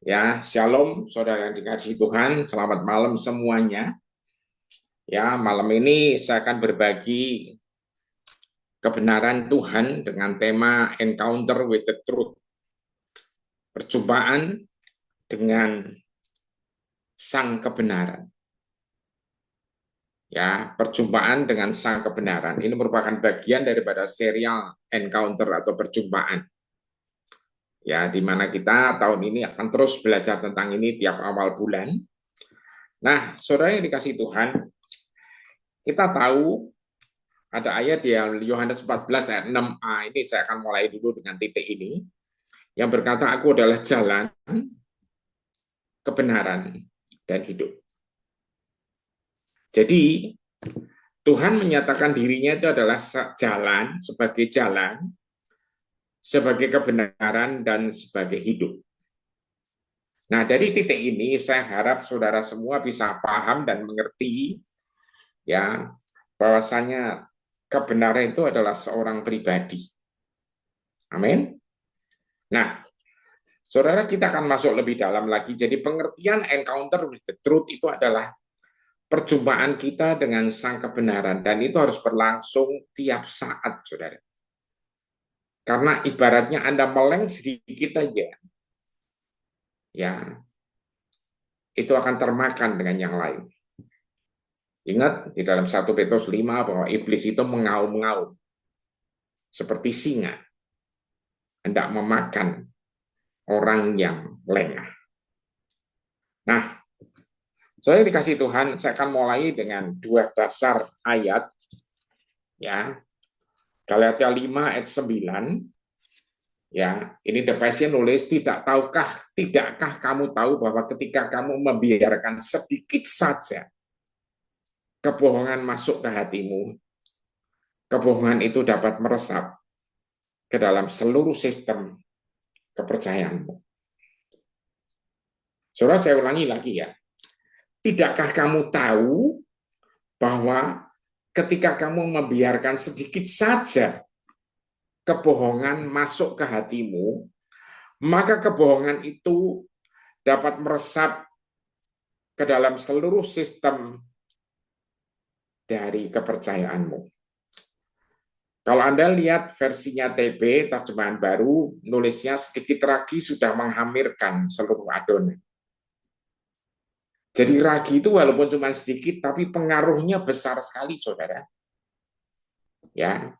Ya, shalom saudara yang dikasihi Tuhan, selamat malam semuanya. Ya, malam ini saya akan berbagi kebenaran Tuhan dengan tema Encounter with the Truth, perjumpaan dengan sang kebenaran. Ya, perjumpaan dengan sang kebenaran. Ini merupakan bagian daripada serial Encounter atau perjumpaan. Ya, di mana kita tahun ini akan terus belajar tentang ini tiap awal bulan. Nah, saudara yang dikasihi Tuhan, kita tahu ada ayat di Yohanes 14 ayat 6a, ini saya akan mulai dulu dengan titik ini, yang berkata, aku adalah jalan, kebenaran, dan hidup. Jadi, Tuhan menyatakan dirinya itu adalah jalan, sebagai kebenaran, dan sebagai hidup. Nah, dari titik ini, saya harap saudara semua bisa paham dan mengerti, ya, bahwasanya kebenaran itu adalah seorang pribadi. Amin. Nah, saudara, kita akan masuk lebih dalam lagi. Jadi pengertian encounter with the truth itu adalah perjumpaan kita dengan sang kebenaran. Dan itu harus berlangsung tiap saat, saudara. Karena ibaratnya Anda meleng sedikit aja, ya, itu akan termakan dengan yang lain. Ingat, di dalam 1 Petrus 5 bahwa iblis itu mengaum-ngaum seperti singa, hendak memakan orang yang lengah. Nah, saya dikasih Tuhan, saya akan mulai dengan dua dasar ayat, ya. Galatia 5 ayat 9, ya. Ini The Passion nulis, tidakkah kamu tahu bahwa ketika kamu membiarkan sedikit saja kebohongan masuk ke hatimu, kebohongan itu dapat meresap ke dalam seluruh sistem kepercayaanmu. Saudara, saya ulangi lagi ya. Tidakkah kamu tahu bahwa ketika kamu membiarkan sedikit saja kebohongan masuk ke hatimu, maka kebohongan itu dapat meresap ke dalam seluruh sistem dari kepercayaanmu. Kalau Anda lihat versinya TB, terjemahan baru, nulisnya sedikit ragi sudah menghamirkan seluruh adonan. Jadi ragi itu walaupun cuma sedikit, tapi pengaruhnya besar sekali, saudara. Ya,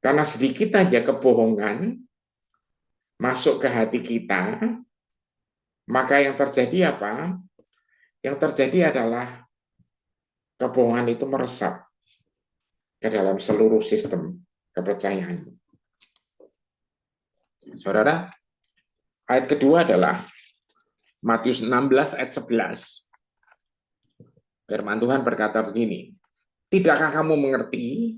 karena sedikit aja kebohongan masuk ke hati kita, maka yang terjadi apa? Yang terjadi adalah kebohongan itu meresap ke dalam seluruh sistem kepercayaan. Saudara, ayat kedua adalah Matius 16 ayat 11. Firman Tuhan berkata begini, tidakkah kamu mengerti?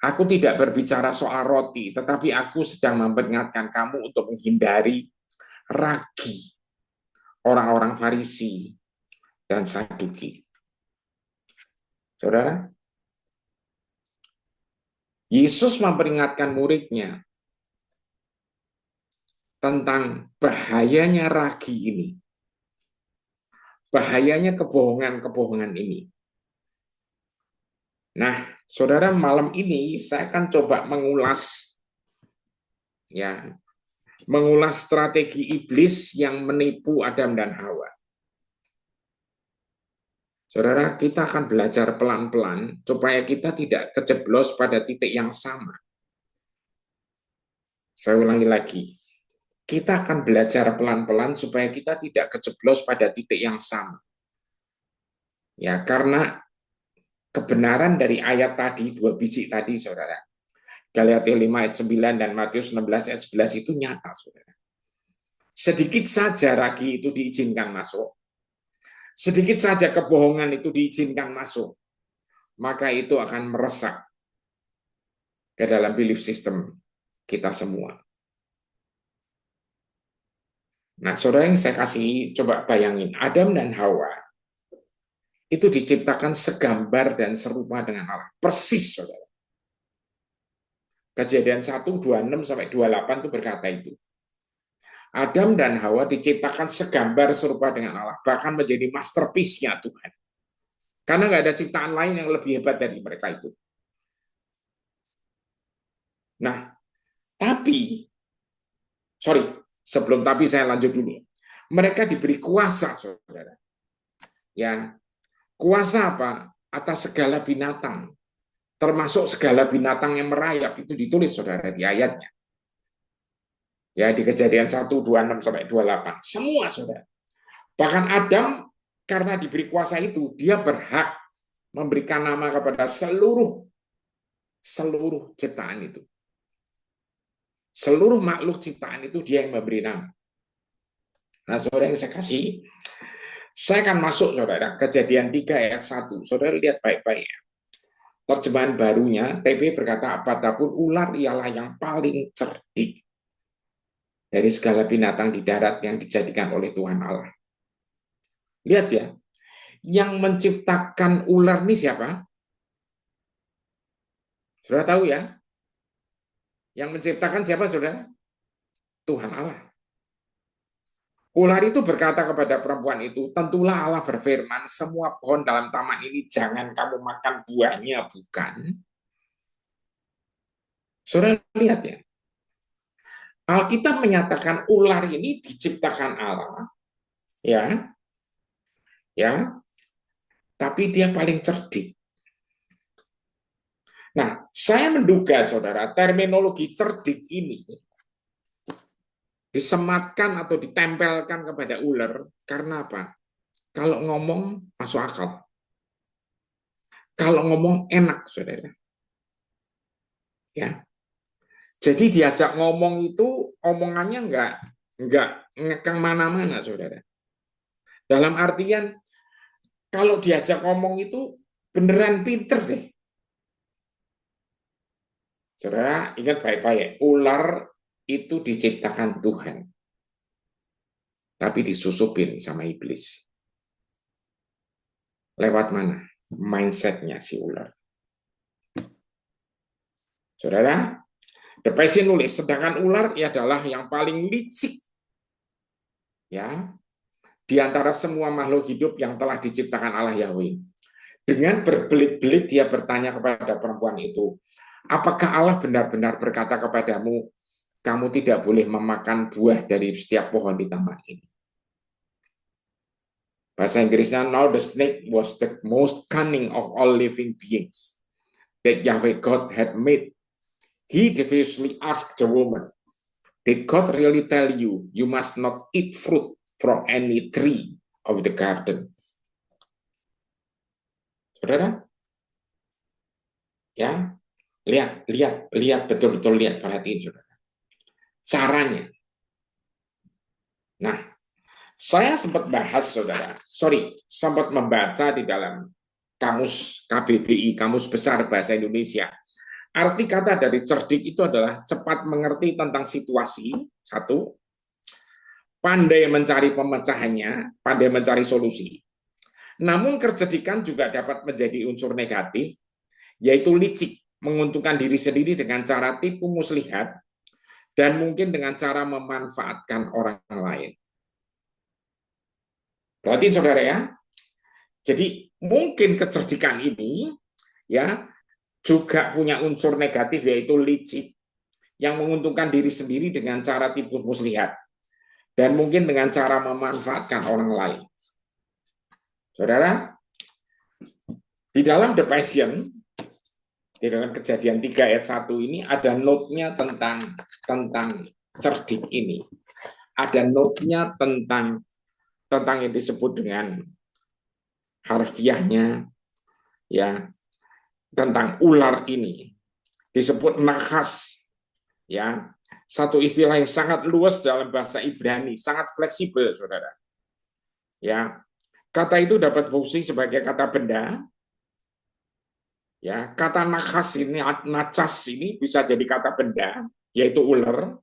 Aku tidak berbicara soal roti, tetapi aku sedang memperingatkan kamu untuk menghindari ragi orang-orang Farisi dan Saduki. Saudara, Yesus memperingatkan muridnya tentang bahayanya ragi ini, bahayanya kebohongan-kebohongan ini. Nah, saudara, malam ini saya akan coba mengulas, ya, mengulas strategi iblis yang menipu Adam dan Hawa. Saudara, kita akan belajar pelan-pelan supaya kita tidak kejeblos pada titik yang sama. Saya ulangi lagi, kita akan belajar pelan-pelan supaya kita tidak kejeblos pada titik yang sama. Ya, karena kebenaran dari ayat tadi, dua biji tadi, saudara. Galatia 5 ayat 9 dan Matius 16 ayat 11 itu nyata, saudara. Sedikit saja ragi itu diizinkan masuk, sedikit saja kebohongan itu diizinkan masuk, maka itu akan meresap ke dalam belief system kita semua. Nah, saudara, yang saya kasih, coba bayangin, Adam dan Hawa itu diciptakan segambar dan serupa dengan Allah. Persis, saudara. Kejadian 1, 26 sampai 28 itu berkata itu. Adam dan Hawa diciptakan segambar serupa dengan Allah, bahkan menjadi masterpiece-nya Tuhan. Karena nggak ada ciptaan lain yang lebih hebat dari mereka itu. Nah, tapi, sebelum tapi saya lanjut dulu. Mereka diberi kuasa, saudara. Ya, kuasa apa? Atas segala binatang, termasuk segala binatang yang merayap, itu ditulis, saudara, di ayatnya. Ya, di Kejadian 1:26 sampai 28. Semua, saudara. Bahkan Adam, karena diberi kuasa itu, dia berhak memberikan nama kepada seluruh ciptaan itu. Seluruh makhluk ciptaan itu dia yang memberi nama. Nah, saudara yang saya kasih, saya akan masuk, saudara, Kejadian 3 ayat 1. Saudara lihat baik-baik ya. Terjemahan barunya, TP berkata, apapun ular ialah yang paling cerdik dari segala binatang di darat yang dijadikan oleh Tuhan Allah. Lihat ya, yang menciptakan ular ini siapa? Saudara tahu ya? Yang menciptakan siapa, saudara? Tuhan Allah. Ular itu berkata kepada perempuan itu, tentulah Allah berfirman, semua pohon dalam taman ini jangan kamu makan buahnya, bukan? Saudara lihat ya, Alkitab menyatakan ular ini diciptakan Allah, ya, ya, tapi dia paling cerdik. Nah, saya menduga, saudara, terminologi cerdik ini disematkan atau ditempelkan kepada ular karena apa? Kalau ngomong masuk akal. Kalau ngomong enak, saudara. Ya. Jadi diajak ngomong itu omongannya enggak ngekang mana-mana, saudara. Dalam artian kalau diajak ngomong itu beneran pinter deh. Saudara, ingat baik-baik, ular itu diciptakan Tuhan. Tapi disusupin sama iblis. Lewat mana? Mindsetnya si ular. Saudara, The Passion nulis, sedangkan ular adalah yang paling licik. Ya, di antara semua makhluk hidup yang telah diciptakan Allah Yahweh. Dengan berbelit-belit dia bertanya kepada perempuan itu, apakah Allah benar-benar berkata kepadamu, kamu tidak boleh memakan buah dari setiap pohon di taman ini? Bahasa Inggrisnya, now the snake was the most cunning of all living beings that Yahweh God had made. He deviously asked the woman, did God really tell you, you must not eat fruit from any tree of the garden? Saudara, ya, lihat betul-betul, lihat, perhatiin, saudara. Caranya. Nah, saya sempat sempat membaca di dalam kamus KBBI, Kamus Besar Bahasa Indonesia. Arti kata dari cerdik itu adalah cepat mengerti tentang situasi, satu, pandai mencari pemecahannya, pandai mencari solusi. Namun kecerdikan juga dapat menjadi unsur negatif, yaitu licik, menguntungkan diri sendiri dengan cara tipu muslihat, dan mungkin dengan cara memanfaatkan orang lain. Berarti saudara ya, jadi mungkin kecerdikan ini ya juga punya unsur negatif yaitu licik yang menguntungkan diri sendiri dengan cara tipu muslihat dan mungkin dengan cara memanfaatkan orang lain. Saudara, di dalam The Passion, di dalam Kejadian 3 ayat 1 ini ada note-nya tentang cerdik ini. Ada note-nya tentang yang disebut dengan harfiahnya ya, tentang ular ini disebut nakhas ya, satu istilah yang sangat luas dalam bahasa Ibrani, sangat fleksibel, saudara. Ya, kata itu dapat fungsi sebagai kata benda. Ya, kata nakhas ini, nacas ini bisa jadi kata benda, yaitu ular,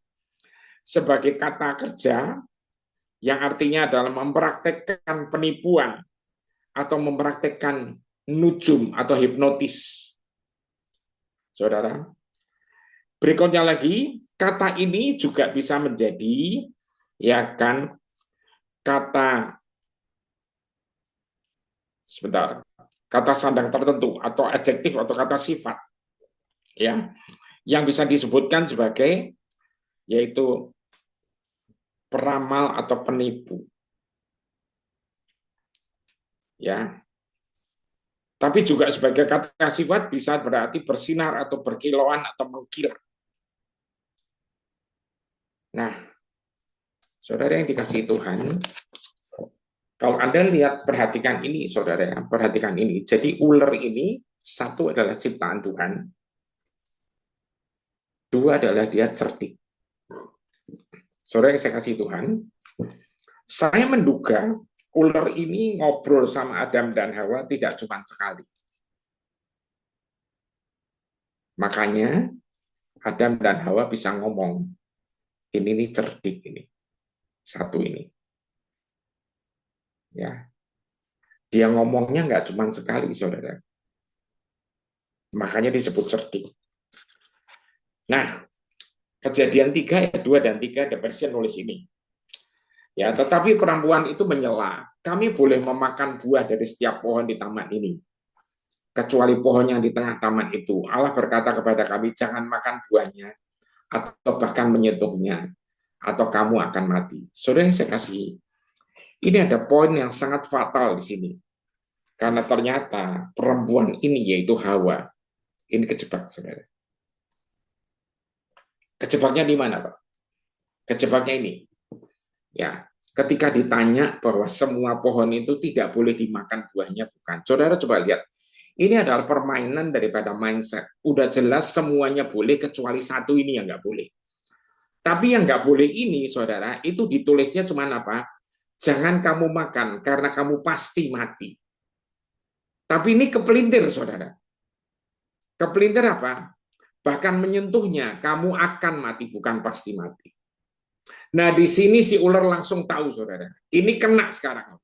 sebagai kata kerja yang artinya adalah mempraktekkan penipuan atau mempraktekkan nujum atau hipnotis. Saudara, berikutnya lagi, kata ini juga bisa menjadi ya kan, kata sebentar, kata sandang tertentu atau adjektif atau kata sifat ya yang bisa disebutkan sebagai yaitu peramal atau penipu ya. Tapi juga sebagai kata sifat bisa berarti bersinar atau berkilauan atau mengkilat. Nah, saudara yang dikasihi Tuhan, kalau Anda lihat, perhatikan ini, saudara, perhatikan ini. Jadi ular ini, satu adalah ciptaan Tuhan, dua adalah dia cerdik. Saudara yang saya kasih Tuhan, saya menduga ular ini ngobrol sama Adam dan Hawa tidak cuma sekali. Makanya Adam dan Hawa bisa ngomong, ini nih cerdik ini, satu ini. Ya, dia ngomongnya nggak cuma sekali, saudara. Makanya disebut cerdik. Nah, Kejadian 3 ayat 2 dan 3 The Passion nulis ini. Ya, tetapi perempuan itu menyela, kami boleh memakan buah dari setiap pohon di taman ini, kecuali pohon yang di tengah taman itu. Allah berkata kepada kami, jangan makan buahnya, atau bahkan menyentuhnya, atau kamu akan mati. Saudara yang saya kasihi, ini ada poin yang sangat fatal di sini. Karena ternyata perempuan ini, yaitu Hawa, ini kejebak, saudara. Kejebaknya di mana, Pak? Kejebaknya ini. Ya, ketika ditanya bahwa semua pohon itu tidak boleh dimakan buahnya, bukan. Saudara coba lihat, ini adalah permainan daripada mindset. Udah jelas semuanya boleh kecuali satu ini yang nggak boleh. Tapi yang nggak boleh ini, saudara, itu ditulisnya cuma apa? Jangan kamu makan karena kamu pasti mati. Tapi ini kepelintir, saudara. Kepelintir apa? Bahkan menyentuhnya, kamu akan mati, bukan pasti mati. Nah, di sini si ular langsung tahu, saudara. Ini kena sekarang.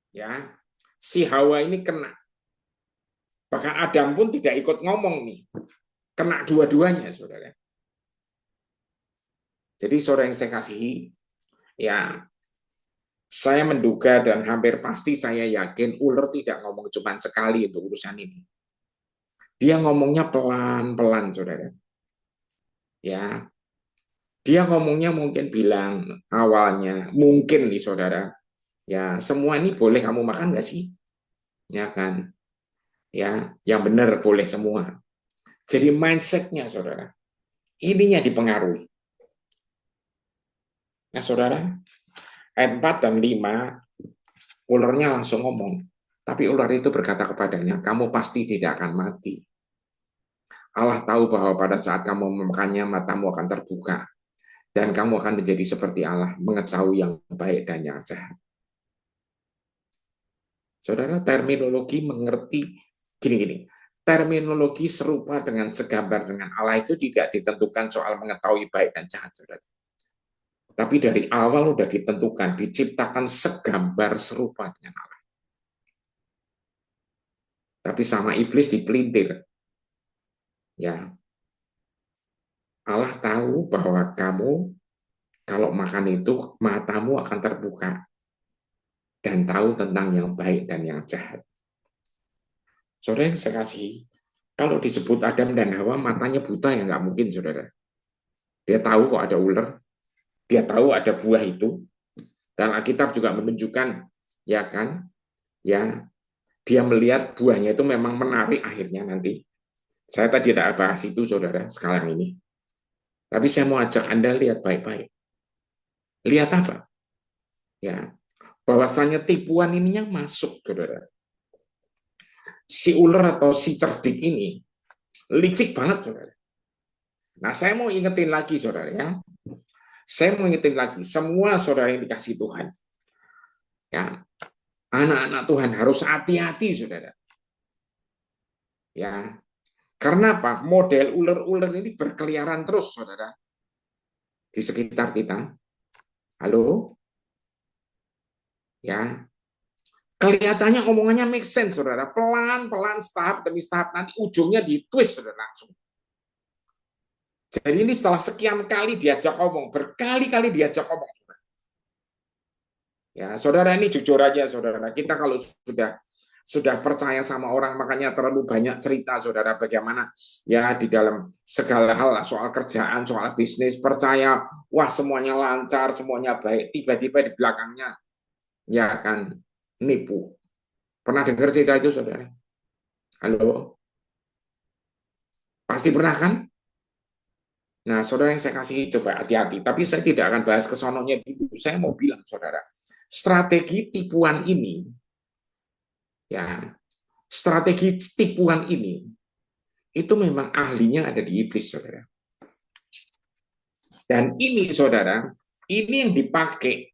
Ya, si Hawa ini kena. Bahkan Adam pun tidak ikut ngomong nih. Kena dua-duanya, saudara. Jadi saudara yang saya kasihi, ya saya menduga dan hampir pasti saya yakin ular tidak ngomong cuma sekali untuk urusan ini. Dia ngomongnya pelan-pelan, saudara. Ya, dia ngomongnya mungkin bilang awalnya, mungkin nih saudara, ya semua ini boleh kamu makan nggak sih? Ya kan? Ya, yang benar boleh semua. Jadi mindsetnya, saudara, ininya dipengaruhi. Nah, saudara, ayat 4 dan 5, ularnya langsung ngomong. Tapi ular itu berkata kepadanya, kamu pasti tidak akan mati. Allah tahu bahwa pada saat kamu memakannya, matamu akan terbuka. Dan kamu akan menjadi seperti Allah, mengetahui yang baik dan yang jahat. Saudara, terminologi mengerti gini-gini. Terminologi serupa dengan segambar dengan Allah itu tidak ditentukan soal mengetahui baik dan jahat, saudara. Tapi dari awal sudah ditentukan, diciptakan segambar serupa dengan Allah. Tapi sama iblis dipelintir. Ya, Allah tahu bahwa kamu kalau makan itu matamu akan terbuka dan tahu tentang yang baik dan yang jahat. Saudara yang saya kasih, kalau disebut Adam dan Hawa matanya buta ya nggak mungkin, saudara. Dia tahu kok ada ular, dia tahu ada buah itu, dan Alkitab juga menunjukkan, ya kan, ya dia melihat buahnya itu memang menarik akhirnya nanti. Saya tadi tidak bahas itu, saudara, sekarang ini. Tapi saya mau ajak Anda lihat baik-baik. Lihat apa? Ya, bahwasannya tipuan ininya masuk, saudara. Si ular atau si cerdik ini licik banget, saudara. Nah, saya mau ingetin lagi, saudara, ya. Saya mau ingetin lagi, semua saudara yang dikasih Tuhan, ya, anak-anak Tuhan harus hati-hati, saudara. Ya, karena apa? Model ular-ular ini berkeliaran terus, saudara, di sekitar kita. Halo, ya. Kelihatannya omongannya make sense, saudara. Pelan-pelan, tahap demi tahap, nanti ujungnya di twist, saudara, langsung. Jadi ini setelah sekian kali diajak ngomong, berkali-kali diajak ngomong. Ya, saudara, ini jujur aja, saudara. Kita kalau sudah percaya sama orang, makanya terlalu banyak cerita, saudara, bagaimana ya di dalam segala hal, soal kerjaan, soal bisnis, percaya, wah semuanya lancar, semuanya baik, tiba-tiba di belakangnya ya kan nipu. Pernah dengar cerita itu, saudara? Halo, pasti pernah kan? Nah, saudara, yang saya kasih coba hati-hati. Tapi saya tidak akan bahas kesononya dulu. Saya mau bilang, saudara, strategi tipuan ini, ya, strategi tipuan ini, itu memang ahlinya ada di iblis, saudara. Dan ini, saudara, ini yang dipakai,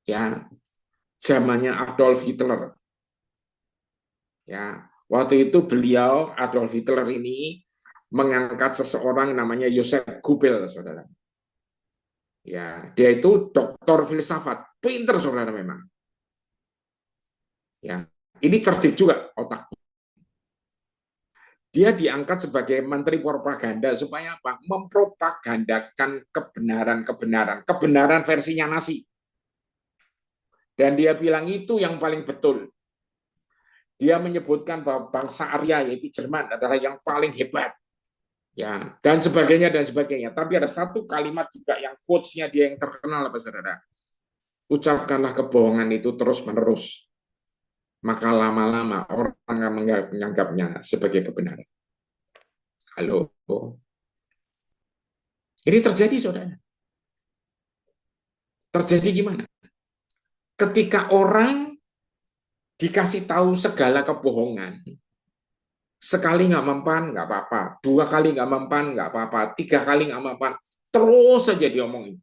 ya, zamannya Adolf Hitler. Ya, waktu itu beliau Adolf Hitler ini mengangkat seseorang namanya Joseph Goebbels, saudara. Ya, dia itu doktor filsafat, pinter, saudara, memang. Ya, ini cerdik juga otak. Dia diangkat sebagai menteri propaganda supaya apa? Mempropagandakan kebenaran versinya nasi. Dan dia bilang itu yang paling betul. Dia menyebutkan bahwa bangsa Arya yaitu Jerman adalah yang paling hebat. Ya, dan sebagainya dan sebagainya. Tapi ada satu kalimat juga yang quotes-nya dia yang terkenal, apa saudara? Ucapkanlah kebohongan itu terus-menerus, maka lama-lama orang akan menganggapnya sebagai kebenaran. Halo. Ini terjadi, saudara. Terjadi gimana? Ketika orang dikasih tahu segala kebohongan, sekali nggak mempan, nggak apa-apa. Dua kali nggak mempan, nggak apa-apa. Tiga kali nggak mempan, terus saja diomongin.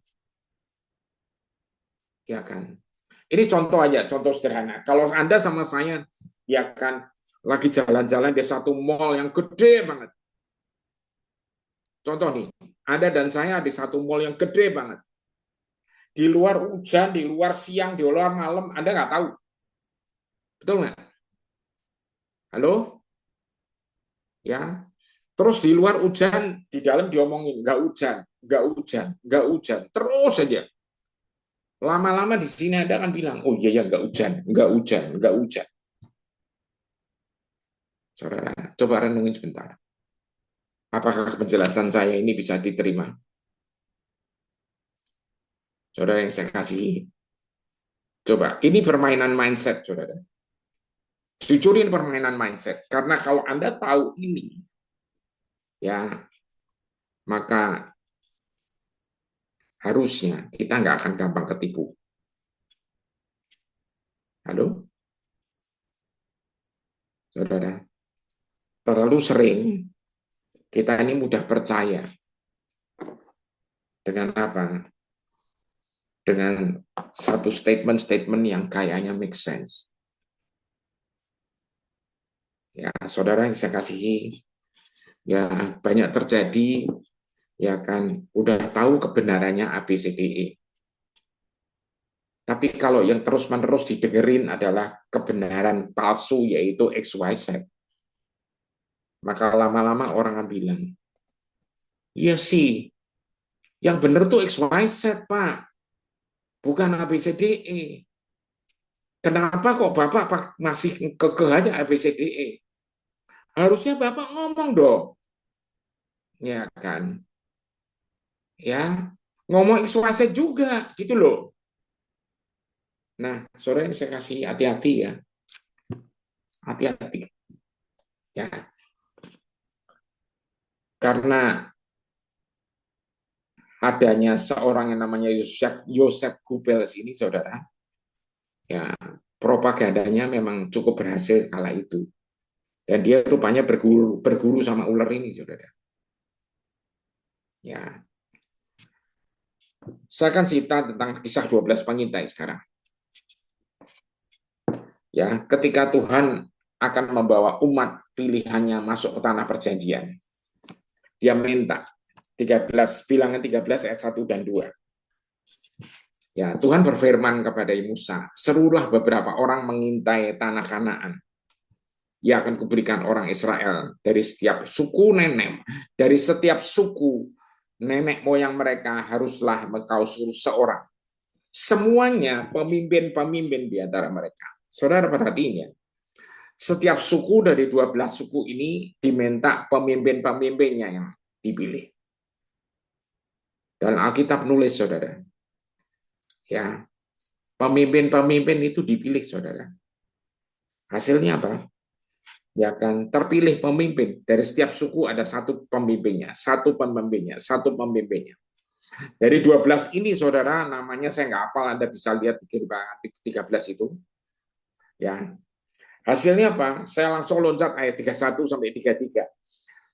Ya kan? Ini contoh aja, contoh sederhana. Kalau Anda sama saya, ya kan, lagi jalan-jalan di satu mall yang gede banget. Contoh nih, Anda dan saya di satu mall yang gede banget. Di luar hujan, di luar siang, di luar malam, Anda nggak tahu. Betul nggak? Halo? Ya. Terus di luar hujan, di dalam diomongin, nggak hujan, nggak hujan, nggak hujan. Terus saja. Lama-lama di sini Anda akan bilang, oh iya ya nggak hujan, nggak hujan, nggak hujan. Saudara, coba renungin sebentar. Apakah penjelasan saya ini bisa diterima? Saudara yang saya kasih, coba. Ini permainan mindset, saudara. Jujurin permainan mindset. Karena kalau Anda tahu ini, ya, maka harusnya kita nggak akan gampang ketipu. Halo, saudara. Terlalu sering kita ini mudah percaya dengan apa? Dengan satu statement-statement yang kayaknya make sense. Ya, saudara yang saya kasihi, ya banyak terjadi, ya kan, udah tahu kebenarannya ABCDE. Tapi kalau yang terus-menerus didengerin adalah kebenaran palsu, yaitu XYZ, maka lama-lama orang akan bilang, iya sih, yang benar tuh XYZ, Pak, bukan ABCDE. Kenapa kok Bapak masih kekeh aja ABCDE? Harusnya Bapak ngomong dong, ya kan? Ya, ngomong XYZ juga, gitu loh. Nah, sore saya kasih hati-hati ya, hati-hati. Ya, karena adanya seorang yang namanya Joseph Goebbels ini, saudara, ya propagandanya memang cukup berhasil kala itu. Dan dia rupanya berguru sama ular ini, saudara. Ya, saya akan cerita tentang kisah 12 pengintai sekarang. Ya, ketika Tuhan akan membawa umat pilihannya masuk ke tanah perjanjian, dia minta 13, bilangan 13 ayat 1 dan 2. Ya, Tuhan berfirman kepada Musa, serulah beberapa orang mengintai tanah Kanaan. Ia akan kuberikan orang Israel dari setiap suku nenek, dari setiap suku nenek moyang mereka haruslah engkau suruh seorang. Semuanya pemimpin-pemimpin di antara mereka. Saudara perhatikan ya, setiap suku dari 12 suku ini diminta pemimpin-pemimpinnya yang dipilih. Dan Alkitab nulis, saudara, ya, pemimpin-pemimpin itu dipilih, saudara. Hasilnya apa? Ya kan, terpilih pemimpin. Dari setiap suku ada satu pemimpinnya, satu pemimpinnya, satu pemimpinnya. Dari 12 ini, saudara, namanya saya nggak hafal, Anda bisa lihat di Kejadian 13 itu. Ya, hasilnya apa? Saya langsung loncat ayat 31 sampai 33.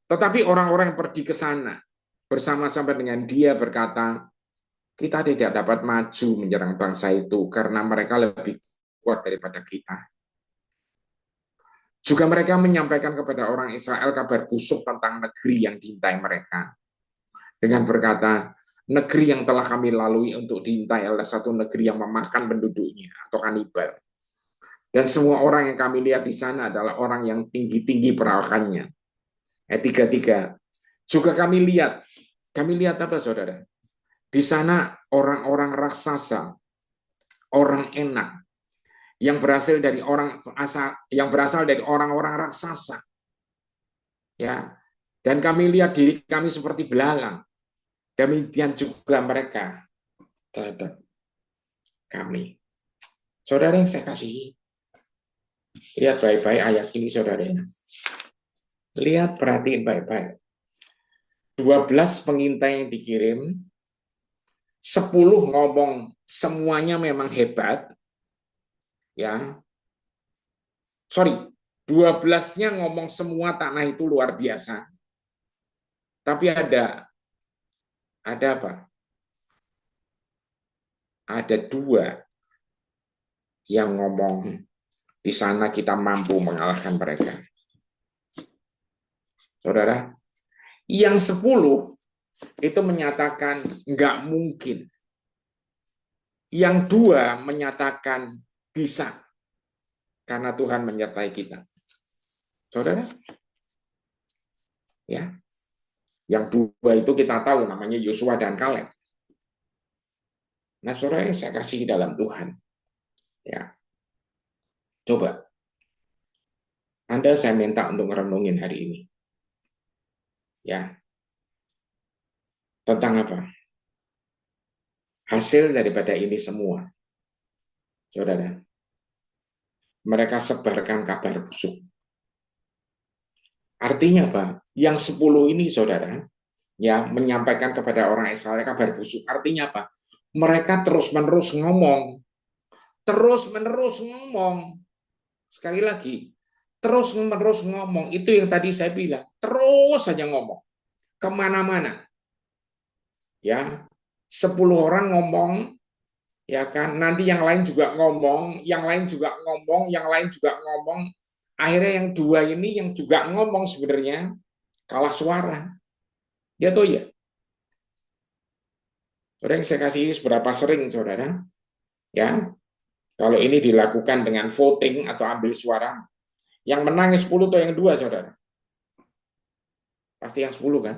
Tetapi orang-orang yang pergi ke sana bersama-sama dengan dia berkata, kita tidak dapat maju menyerang bangsa itu karena mereka lebih kuat daripada kita. Juga mereka menyampaikan kepada orang Israel kabar busuk tentang negeri yang diintai mereka. Dengan berkata, negeri yang telah kami lalui untuk diintai adalah satu negeri yang memakan penduduknya atau kanibal. Dan semua orang yang kami lihat di sana adalah orang yang tinggi-tinggi perawakannya. Ayat 33. Juga kami lihat apa saudara? Di sana orang-orang raksasa, orang enak, yang berasal dari orang-orang raksasa, ya. Dan kami lihat diri kami seperti belalang. Demikian juga mereka terhadap kami. Saudara yang saya kasih, lihat baik-baik ayat ini, saudara. Lihat, perhatiin baik-baik. 12 pengintai yang dikirim, 10 ngomong semuanya memang hebat, ya. Sorry, 12-nya ngomong semua tanah itu luar biasa. Tapi ada apa? Ada 2 yang ngomong di sana kita mampu mengalahkan mereka. Saudara, yang 10 itu menyatakan nggak mungkin. Yang 2 menyatakan bisa. Karena Tuhan menyertai kita. Saudara? Ya. Yang 2 itu kita tahu namanya Yosua dan Kaleb. Nah, saudara yang saya kasih dalam Tuhan. Ya. Coba. Anda saya minta untuk merenungin hari ini. Ya. Tentang apa? Hasil daripada ini semua. Saudara. Mereka sebarkan kabar busuk. Artinya apa? Yang 10 ini, saudara, ya, menyampaikan kepada orang Israel kabar busuk. Artinya apa? Mereka terus-menerus ngomong. Terus-menerus ngomong. Sekali lagi, terus-menerus ngomong. Itu yang tadi saya bilang. Terus saja ngomong. Kemana-mana. Ya, 10 orang ngomong, ya kan, nanti yang lain juga ngomong, yang lain juga ngomong, yang lain juga ngomong. Akhirnya yang 2 ini yang juga ngomong sebenarnya kalah suara. Ya toh ya. Saudara yang saya kasih seberapa sering, saudara, ya, kalau ini dilakukan dengan voting atau ambil suara, yang menang 10 atau yang 2, saudara? Pasti yang 10 kan?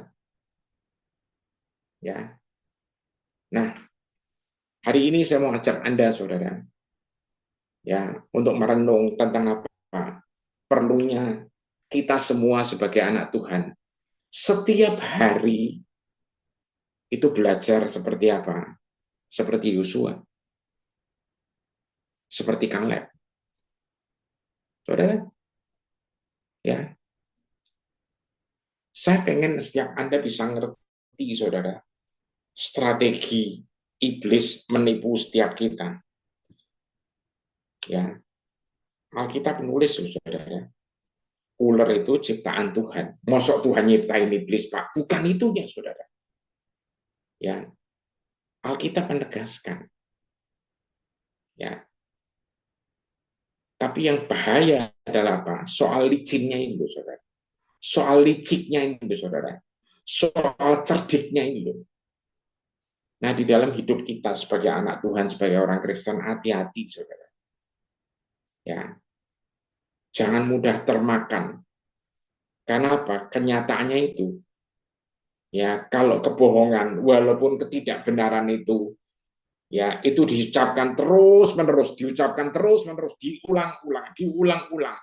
Ya. Nah, hari ini saya mau ajak Anda, saudara, ya, untuk merenung tentang apa perlunya kita semua sebagai anak Tuhan setiap hari itu belajar seperti apa? Seperti Yosua, seperti Kaleb. Saudara, ya, saya pengen setiap Anda bisa ngerti, saudara, strategi iblis menipu setiap kita. Ya, Alkitab menulis, saudara, ular itu ciptaan Tuhan. Mosok Tuhan nyiptain iblis, Pak? Bukan itunya, saudara. Ya, Alkitab menegaskan. Ya, tapi yang bahaya adalah apa? Soal licinnya itu, saudara. Soal liciknya itu, saudara. Soal cerdiknya itu. Nah, di dalam hidup kita sebagai anak Tuhan, sebagai orang Kristen, hati-hati, saudara. Ya, Jangan mudah termakan. Karena apa? Kenyataannya itu, ya kalau kebohongan, walaupun ketidakbenaran itu, ya itu diucapkan terus-menerus, diulang-ulang, diulang-ulang.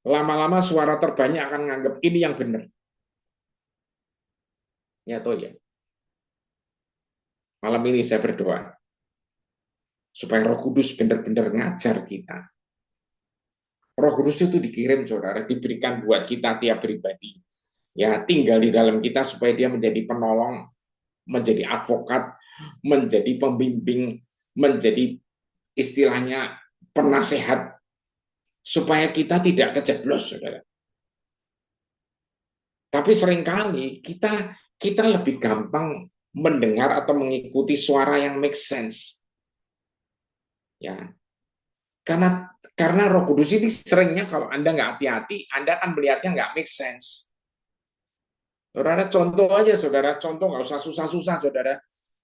Lama-lama suara terbanyak akan menganggap ini yang benar. Ya toh ya. Malam ini saya berdoa supaya Roh Kudus benar-benar ngajar kita. Roh Kudus itu dikirim, saudara, diberikan buat kita tiap pribadi. Ya, tinggal di dalam kita supaya dia menjadi penolong, menjadi advokat, menjadi pembimbing, menjadi istilahnya penasehat, supaya kita tidak kejeblos, saudara. Tapi seringkali kita lebih gampang mendengar atau mengikuti suara yang make sense. Ya, karena Roh Kudus ini seringnya kalau Anda nggak hati-hati, Anda akan melihatnya nggak make sense. Saudara, contoh aja, saudara, contoh nggak usah susah-susah, saudara.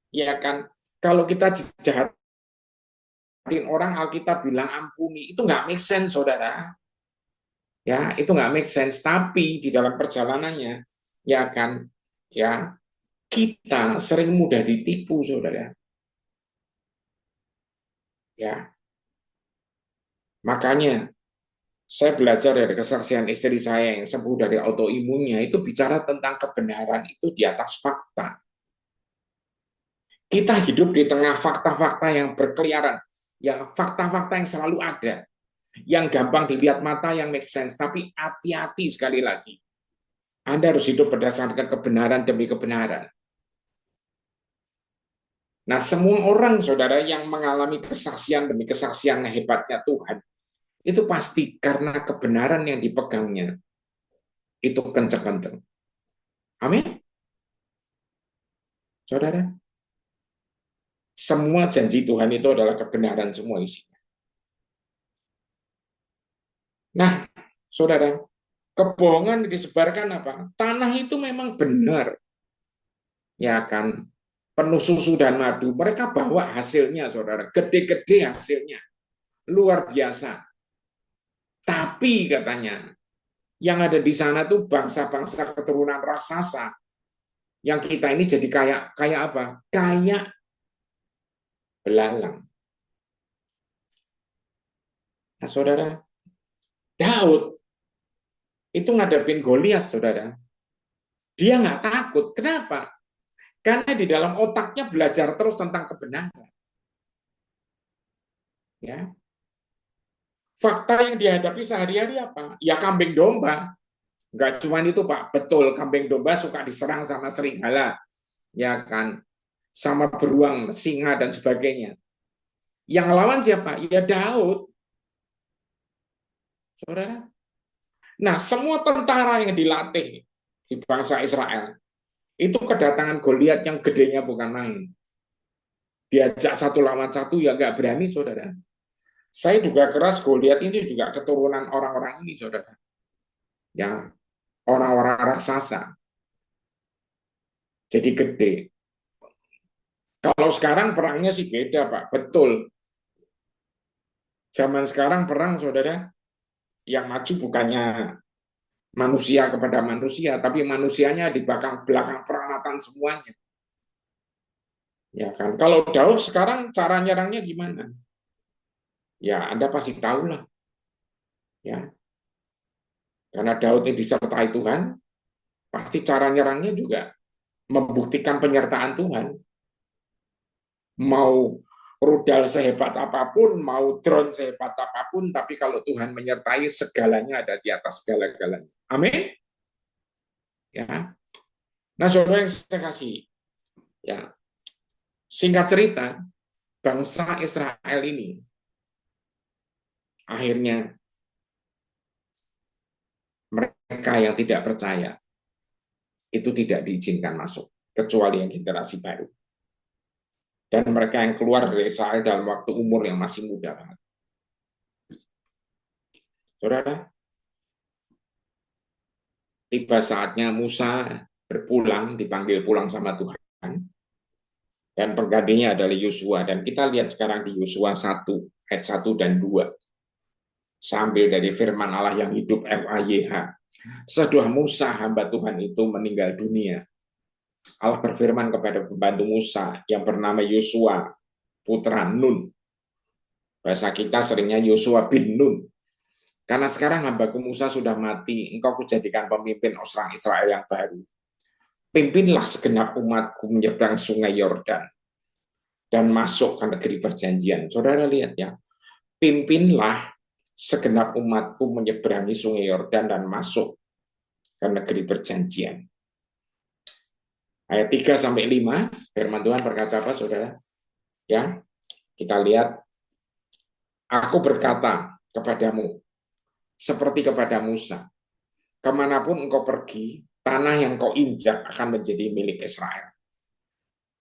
Ya kan, kalau kita jahatin orang, Alkitab bilang ampuni, itu nggak make sense, saudara. Ya, itu nggak make sense. Tapi di dalam perjalanannya, ya kan, ya kita sering mudah ditipu, saudara. Ya, makanya saya belajar dari kesaksian istri saya yang sembuh dari autoimunnya, itu bicara tentang kebenaran itu di atas fakta. Kita hidup di tengah fakta-fakta yang berkeliaran, ya fakta-fakta yang selalu ada, yang gampang dilihat mata, yang make sense, tapi hati-hati sekali lagi. Anda harus hidup berdasarkan kebenaran demi kebenaran. Nah, semua orang, saudara, yang mengalami kesaksian demi kesaksian hebatnya Tuhan, itu pasti karena kebenaran yang dipegangnya itu kenceng-kenceng. Amin, saudara. Semua janji Tuhan itu adalah kebenaran semua isinya. Nah, saudara, kebohongan disebarkan apa? Tanah itu memang benar, ya kan, penuh susu dan madu. Mereka bawa hasilnya, saudara, gede-gede hasilnya, luar biasa. Tapi katanya, yang ada di sana tuh bangsa-bangsa keturunan raksasa. Yang kita ini jadi kayak apa? Kayak belalang. Nah, saudara, Daud itu ngadepin Goliat, saudara. Dia nggak takut. Kenapa? Karena di dalam otaknya belajar terus tentang kebenaran. Ya, fakta yang dihadapi sehari-hari apa? Ya kambing domba. Nggak cuma itu, Pak. Betul, kambing domba suka diserang sama serigala, ya kan? Sama beruang, singa dan sebagainya. Yang lawan siapa? Ya Daud, saudara. Nah, semua tentara yang dilatih di bangsa Israel itu kedatangan Goliat yang gedenya bukan main. Diajak satu lawan satu ya nggak berani, saudara. Saya juga keras, Goliat ini juga keturunan orang-orang ini, saudara. Ya, orang-orang raksasa. Jadi gede. Kalau sekarang perangnya sih beda, Pak. Betul. Zaman sekarang perang, saudara, yang maju bukannya manusia kepada manusia, tapi manusianya di belakang peralatan semuanya. Ya kan. Kalau Daud sekarang cara nyerangnya gimana? Ya, Anda pasti tahu lah. Ya, karena Daud ini disertai Tuhan, pasti cara nyerangnya juga membuktikan penyertaan Tuhan. Mau rudal sehebat apapun, mau drone sehebat apapun, tapi kalau Tuhan menyertai, segalanya ada di atas segala-galanya. Amin. Ya. Nah, saudara yang saya kasih, ya, singkat cerita, bangsa Israel ini akhirnya mereka yang tidak percaya itu tidak diizinkan masuk, kecuali yang generasi baru. Dan mereka yang keluar dari Israel dalam waktu umur yang masih muda banget. Saudara, tiba saatnya Musa berpulang, dipanggil pulang sama Tuhan, dan penggantinya adalah Yosua. Dan kita lihat sekarang di Yosua 1, ayat 1 dan 2. Sambil dari firman Allah yang hidup FAYH. Sesudah Musa hamba Tuhan itu meninggal dunia, Allah berfirman kepada pembantu Musa yang bernama Yosua putra Nun. Bahasa kita seringnya Yosua bin Nun. Karena sekarang hambaku Musa sudah mati, engkau kujadikan pemimpin orang Israel yang baru. Pimpinlah segenap umatku menyeberang sungai Yordan dan masuk ke negeri perjanjian. Saudara lihat ya, pimpinlah segenap umatku menyeberangi sungai Yordan dan masuk ke negeri perjanjian. Ayat 3 sampai 5, firman Tuhan berkata apa, Saudara? Ya, kita lihat, aku berkata kepadamu seperti kepada Musa, kemanapun engkau pergi, tanah yang kau injak akan menjadi milik Israel,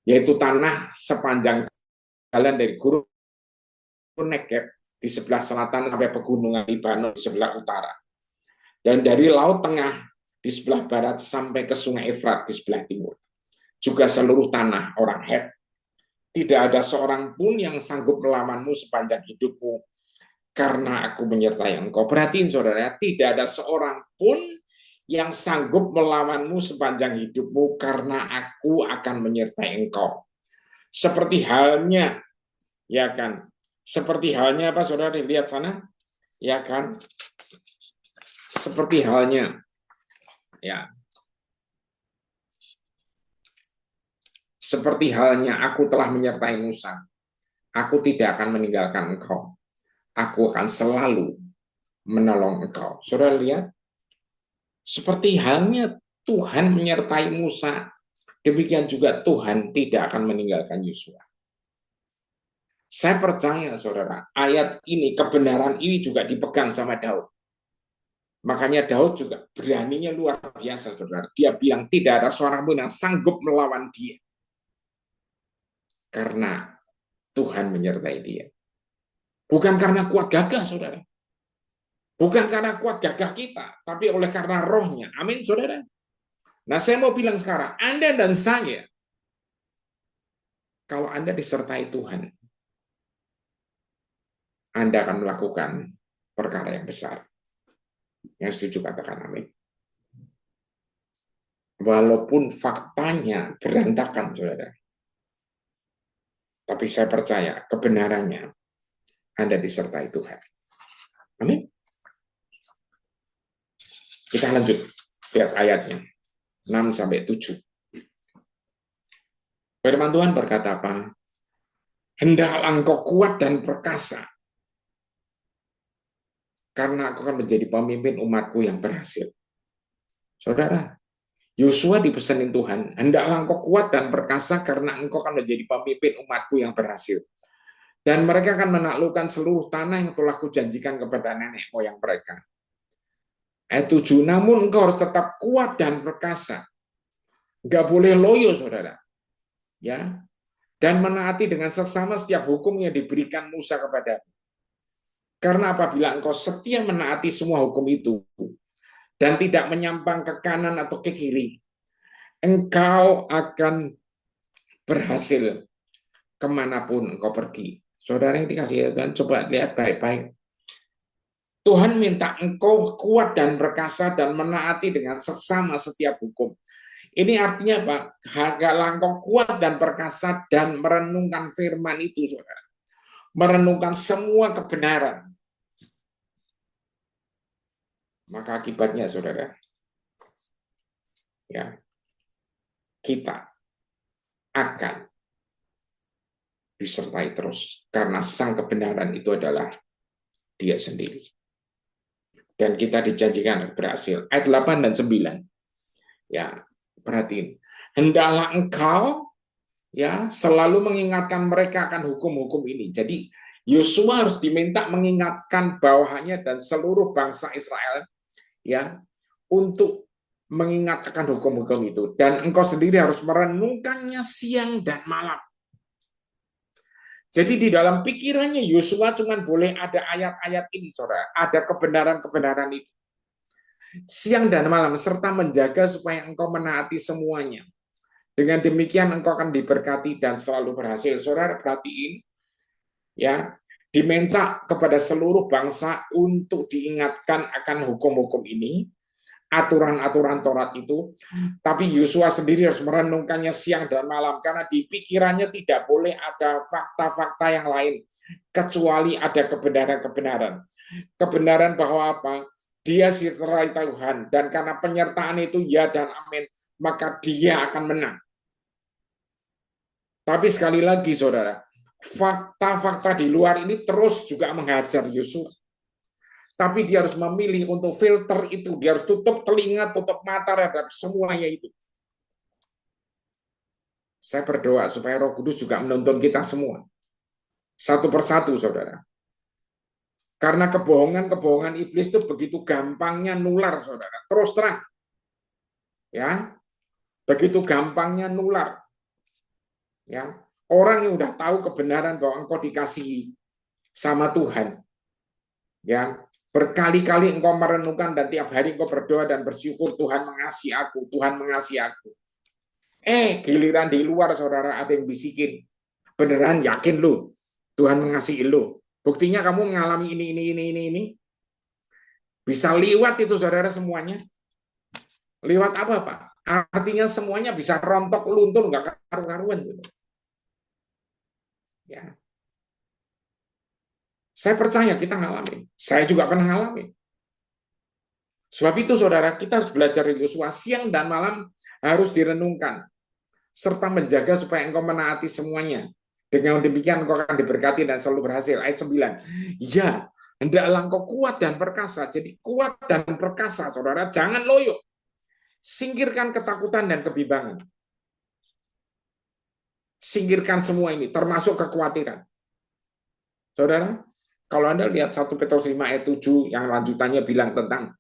yaitu tanah sepanjang jalan dari Gurun Negeb di sebelah selatan sampai pegunungan Libanon di sebelah utara, dan dari Laut Tengah di sebelah barat sampai ke Sungai Efrat di sebelah timur, juga seluruh tanah orang Het. Tidak ada seorang pun yang sanggup melawanmu sepanjang hidupmu, karena aku menyertai engkau. Perhatiin saudara, tidak ada seorang pun yang sanggup melawanmu sepanjang hidupmu, karena aku akan menyertai engkau. Seperti halnya, ya kan? Seperti halnya apa, saudara, lihat sana, ya kan? Seperti halnya, ya. Seperti halnya aku telah menyertai Musa, aku tidak akan meninggalkan engkau. Aku akan selalu menolong engkau. Saudara lihat, seperti halnya Tuhan menyertai Musa, demikian juga Tuhan tidak akan meninggalkan Yosua. Saya percaya, saudara, ayat ini, kebenaran ini juga dipegang sama Daud. Makanya Daud juga beraninya luar biasa, saudara. Dia bilang tidak ada seorang pun yang sanggup melawan dia, karena Tuhan menyertai dia. Bukan karena kuat gagah, saudara. Bukan karena kuat gagah kita, tapi oleh karena rohnya. Amin, saudara. Nah, saya mau bilang sekarang, Anda dan saya, kalau Anda disertai Tuhan, Anda akan melakukan perkara yang besar. Yang setuju katakan amin. Walaupun faktanya berantakan, saudara. Tapi saya percaya kebenarannya Anda disertai Tuhan. Amin. Kita lanjut, lihat ayatnya. 6-7. Firman Tuhan berkata apa? Hendaklah engkau kuat dan perkasa, karena aku akan menjadi pemimpin umatku yang berhasil. Saudara, Yosua dipesanin Tuhan, hendaklah engkau kuat dan perkasa karena engkau akan menjadi pemimpin umatku yang berhasil. Dan mereka akan menaklukkan seluruh tanah yang telah kujanjikan kepada nenek moyang mereka. Ayat 7, namun engkau harus tetap kuat dan perkasa. Enggak boleh loyo, saudara. Ya, dan menaati dengan seksama setiap hukum yang diberikan Musa kepadamu. Karena apabila engkau setia menaati semua hukum itu dan tidak menyampang ke kanan atau ke kiri, engkau akan berhasil kemanapun engkau pergi. Saudara yang dikasih Tuhan, coba lihat baik-baik. Tuhan minta engkau kuat dan perkasa dan menaati dengan seksama setiap hukum. Ini artinya apa? Hargalah engkau kuat dan perkasa dan merenungkan firman itu, saudara. Merenungkan semua kebenaran. Maka akibatnya, saudara, ya, kita akan disertai terus. Karena sang kebenaran itu adalah dia sendiri. Dan kita dijanjikan berhasil. Ayat 8 dan 9. Ya, perhatiin. Hendaklah engkau ya selalu mengingatkan mereka akan hukum-hukum ini. Jadi Yosua harus diminta mengingatkan bawahannya dan seluruh bangsa Israel ya untuk mengingatkan hukum-hukum itu. Dan engkau sendiri harus merenungkannya siang dan malam. Jadi di dalam pikirannya Yosua cuma boleh ada ayat-ayat ini, saudara. Ada kebenaran-kebenaran itu. Siang dan malam, serta menjaga supaya engkau menaati semuanya. Dengan demikian engkau akan diberkati dan selalu berhasil. Saudara perhatiin, ya, diminta kepada seluruh bangsa untuk diingatkan akan hukum-hukum ini, aturan-aturan Taurat itu, tapi Yosua sendiri harus merenungkannya siang dan malam, karena di pikirannya tidak boleh ada fakta-fakta yang lain, kecuali ada kebenaran-kebenaran. Kebenaran bahwa apa? Dia disertai Tuhan, dan karena penyertaan itu ya dan amin, maka dia akan menang. Tapi sekali lagi, saudara, fakta-fakta di luar ini terus juga menghajar Yosua. Tapi dia harus memilih untuk filter itu. Dia harus tutup telinga, tutup mata terhadap semuanya itu. Saya berdoa supaya Roh Kudus juga menuntun kita semua. Satu persatu, saudara. Karena kebohongan-kebohongan iblis itu begitu gampangnya nular, saudara. Terus terang. Ya, begitu gampangnya nular. Ya, orang yang udah tahu kebenaran bahwa engkau dikasihi sama Tuhan, ya, berkali-kali engkau merenungkan dan tiap hari engkau berdoa dan bersyukur, Tuhan mengasihi aku, Tuhan mengasihi aku. Giliran di luar, saudara, ada yang bisikin, beneran yakin lu Tuhan mengasihi lu? Buktinya kamu mengalami ini. Bisa liwat itu, saudara, semuanya. Liwat apa, Pak? Artinya semuanya bisa rontok luntur, nggak karu-karuan gitu. Ya. Saya percaya kita ngalamin. Saya juga pernah ngalamin. Sebab itu, saudara, kita harus belajar dari Yosua. Siang dan malam harus direnungkan, serta menjaga supaya engkau menaati semuanya. Dengan demikian engkau akan diberkati dan selalu berhasil. Ayat 9. Ya, hendaklah engkau kuat dan perkasa. Jadi kuat dan perkasa, saudara. Jangan loyo. Singkirkan ketakutan dan kebimbangan. Singkirkan semua ini, termasuk kekhawatiran. Saudara, kalau Anda lihat 1 Petrus 5 ayat 7 yang lanjutannya bilang tentang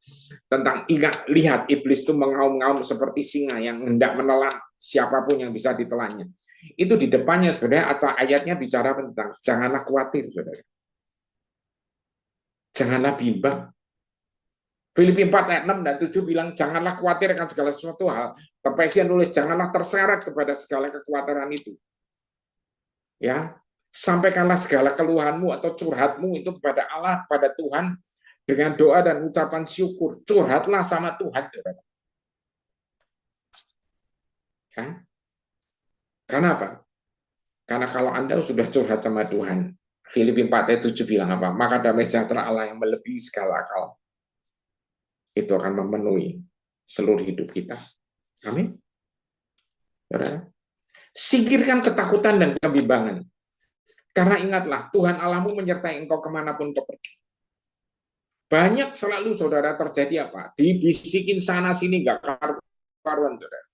ingat, lihat iblis itu mengaum-ngaum seperti singa yang hendak menelan siapapun yang bisa ditelannya. Itu di depannya sebenarnya ayatnya bicara tentang janganlah khawatir, saudara. Janganlah bimbang. Filipi 4 ayat 6 dan 7 bilang janganlah khawatir akan segala sesuatu hal. Tepesian nulis janganlah terseret kepada segala kekhawatiran itu. Ya, sampaikanlah segala keluhanmu atau curhatmu itu kepada Allah, pada Tuhan dengan doa dan ucapan syukur. Curhatlah sama Tuhan, saudara. Ya. Karena apa? Karena kalau Anda sudah curhat sama Tuhan, Filipi 4 ayat 7 bilang apa? Maka damai sejahtera Allah yang melebihi segala akal itu akan memenuhi seluruh hidup kita. Amin. Saudara, singkirkan ketakutan dan kebimbangan. Karena ingatlah, Tuhan Allahmu menyertai engkau kemanapun kau pergi. Banyak selalu, saudara, terjadi apa? Dibisikin sana-sini, nggak karuan, saudara.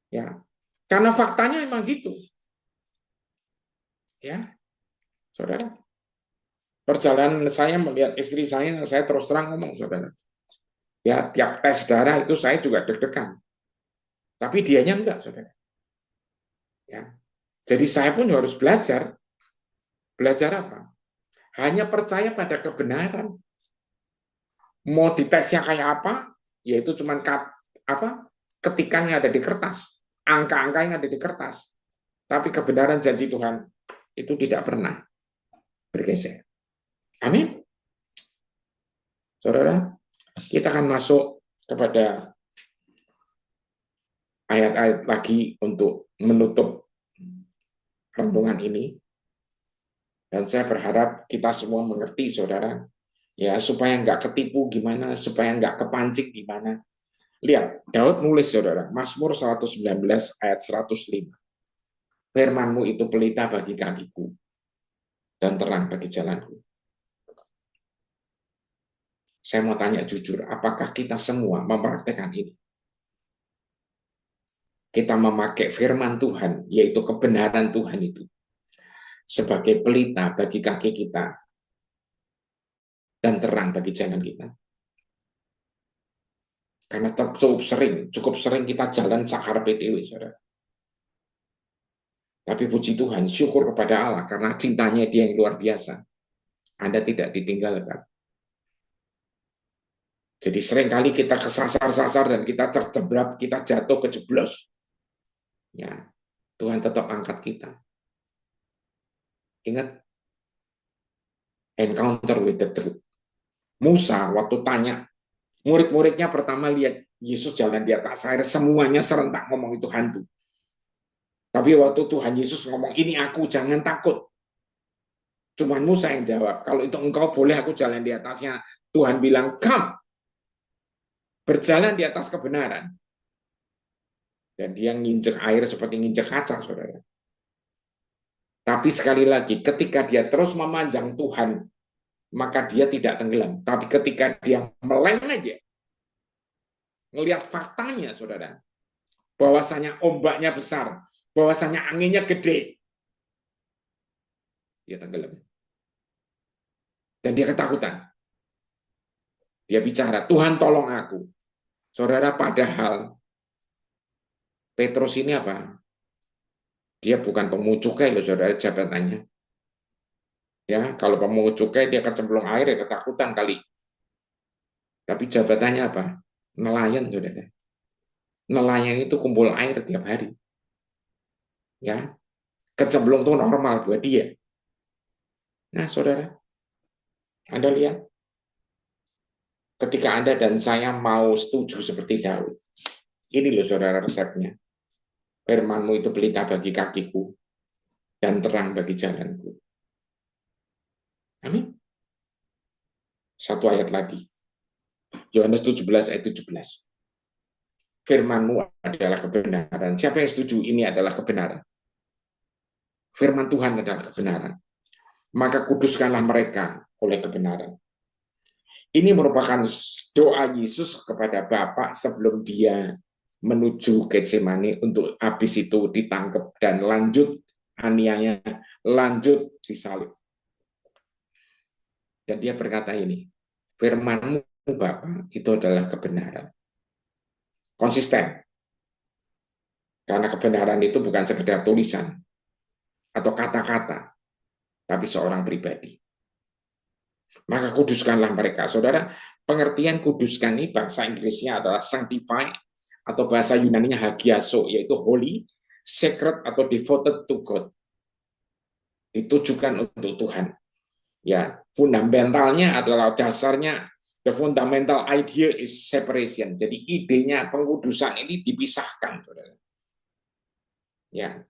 Ya, karena faktanya memang gitu. Ya, saudara. Perjalanan saya melihat istri saya terus terang ngomong, saudara. Ya, tiap tes darah itu saya juga deg-degan. Tapi dianya enggak, saudara. Ya. Jadi saya pun harus belajar. Belajar apa? Hanya percaya pada kebenaran. Mau ditesnya kayak apa? Yaitu cuma ketikannya ada di kertas. Angka-angkanya ada di kertas. Tapi kebenaran janji Tuhan itu tidak pernah bergeser. Amin. Saudara, kita akan masuk kepada ayat-ayat lagi untuk menutup renungan ini. Dan saya berharap kita semua mengerti, saudara, ya, supaya nggak ketipu gimana, supaya nggak kepancing gimana. Lihat, Daud nulis, saudara, Mazmur 119 ayat 105. Firman-Mu itu pelita bagi kakiku dan terang bagi jalanku. Saya mau tanya jujur, apakah kita semua mempraktekkan ini? Kita memakai firman Tuhan, yaitu kebenaran Tuhan itu, sebagai pelita bagi kaki kita dan terang bagi jalan kita. Karena cukup sering kita jalan cakar PTW, saudara. Tapi puji Tuhan, syukur kepada Allah, karena cintanya Dia yang luar biasa. Anda tidak ditinggalkan. Jadi seringkali kita kesasar-sasar dan kita terjebak, kita jatuh kejeblos. Ya, Tuhan tetap angkat kita. Ingat, encounter with the truth. Musa waktu tanya, murid-muridnya pertama lihat Yesus jalan di atas air, semuanya serentak ngomong itu hantu. Tapi waktu Tuhan Yesus ngomong, ini aku, jangan takut. Cuman Musa yang jawab, kalau itu engkau boleh aku jalan di atasnya. Tuhan bilang, come, berjalan di atas kebenaran. Dan dia nginjek air seperti nginjek kaca, saudara. Tapi sekali lagi, ketika dia terus memanjang Tuhan, maka dia tidak tenggelam. Tapi ketika dia meleng aja, ngelihat faktanya, saudara, bahwasanya ombaknya besar, bahwasanya anginnya gede, dia tenggelam. Dan dia ketakutan. Dia bicara, Tuhan tolong aku. Saudara, padahal Petrus ini apa? Dia bukan pemungut cukai loh, saudara, jabatannya. Ya, kalau pemungut cukai dia kecemplung air ya ketakutan kali. Tapi jabatannya apa? Nelayan, saudara. Nelayan itu kumpul air tiap hari. Ya, kecemplung itu normal buat dia. Nah, saudara, Anda lihat, ketika Anda dan saya mau setuju seperti Daud, ini loh saudara resepnya. Firman-Mu itu pelita bagi kakiku dan terang bagi jalanku. Amin. Satu ayat lagi. Yohanes 17 ayat 17. Firman-Mu adalah kebenaran. Siapa yang setuju ini adalah kebenaran? Firman Tuhan adalah kebenaran. Maka kuduskanlah mereka oleh kebenaran. Ini merupakan doa Yesus kepada Bapa sebelum dia menuju Getsemani untuk habis itu ditangkap dan lanjut aniaya, lanjut disalib. Dan dia berkata ini, firman-Mu Bapa itu adalah kebenaran. Konsisten. Karena kebenaran itu bukan sekedar tulisan atau kata-kata, tapi seorang pribadi. Maka kuduskanlah mereka. Saudara, pengertian kuduskan ini bahasa Inggrisnya adalah sanctify, atau bahasa Yunaninya hagiaso, yaitu holy, sacred, atau devoted to God. Ditujukan untuk Tuhan. Ya, fundamentalnya adalah dasarnya, the fundamental idea is separation. Jadi idenya pengudusan ini dipisahkan, saudara. Ya,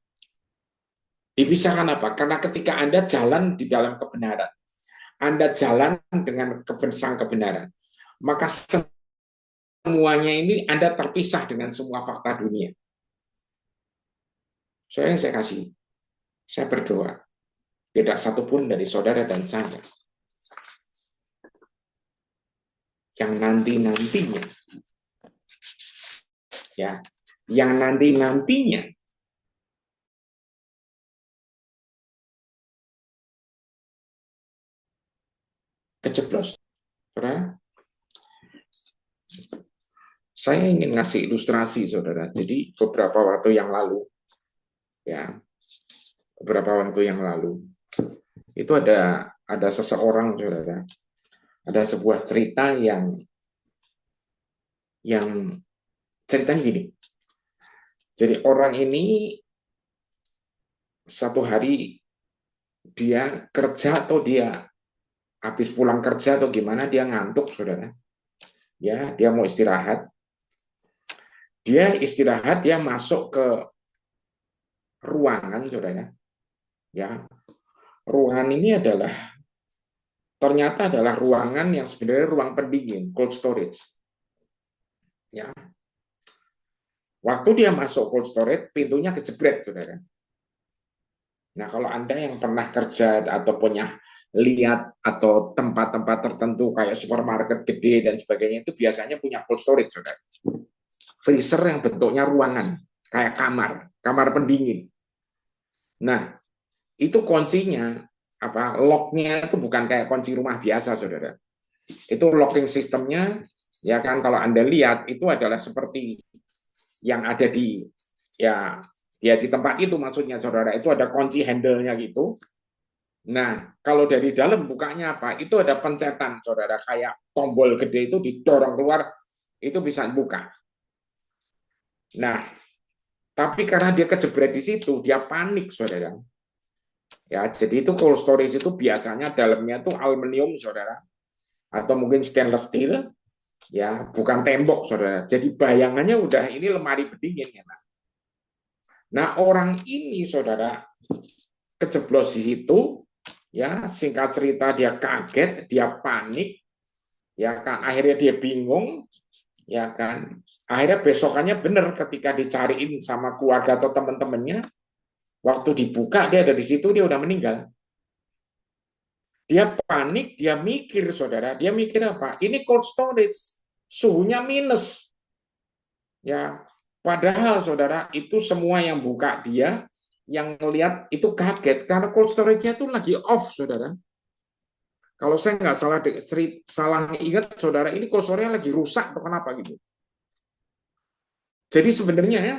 dipisahkan apa? Karena ketika Anda jalan di dalam kebenaran, Anda jalan dengan sang kebenaran, maka semuanya ini Anda terpisah dengan semua fakta dunia. Soalnya saya berdoa, tidak satupun dari saudara dan saya yang nanti-nantinya, ya, yang nanti-nantinya kejeblos. Saudara, saya ingin ngasih ilustrasi, saudara. Jadi beberapa waktu yang lalu, itu ada seseorang, saudara, ada sebuah cerita yang ceritanya gini. Jadi orang ini satu hari dia kerja atau dia habis pulang kerja atau gimana, dia ngantuk, saudara. Ya, dia mau istirahat. Dia masuk ke ruangan, saudara. Ya, ruangan ini ternyata adalah ruangan yang sebenarnya ruang pendingin, cold storage. Ya. Waktu dia masuk cold storage, pintunya kejebret, saudara. Nah, kalau Anda yang pernah kerja atau punya lihat atau tempat-tempat tertentu kayak supermarket gede dan sebagainya, itu biasanya punya cold storage, saudara. Freezer yang bentuknya ruangan, kayak kamar pendingin. Nah, itu kuncinya, locknya itu bukan kayak kunci rumah biasa, saudara. Itu locking sistemnya, ya kan, kalau Anda lihat, itu adalah seperti yang ada di tempat itu, maksudnya saudara, itu ada kunci handle-nya gitu. Nah, kalau dari dalam bukanya apa? Itu ada pencetan, saudara, kayak tombol gede itu didorong keluar, itu bisa buka. Nah, tapi karena dia kejebret di situ, dia panik, saudara. Ya, jadi itu cold storage itu biasanya dalamnya tuh aluminium, saudara, atau mungkin stainless steel, ya, bukan tembok, saudara. Jadi bayangannya udah ini lemari pendingin, ya. Nah, orang ini, saudara, kejeblos di situ, ya, singkat cerita dia kaget, dia panik, ya kan, akhirnya dia bingung, ya kan, akhirnya besokannya benar ketika dicariin sama keluarga atau teman-temannya, waktu dibuka dia ada di situ, dia udah meninggal. Dia panik, dia mikir, saudara, dia mikir apa? Ini cold storage, suhunya minus, ya. Padahal, saudara, itu semua yang buka dia, yang melihat itu kaget karena cold storage-nya itu lagi off, saudara. Kalau saya nggak salah salah ingat, saudara, ini cold storage lagi rusak atau kenapa gitu. Jadi sebenarnya ya,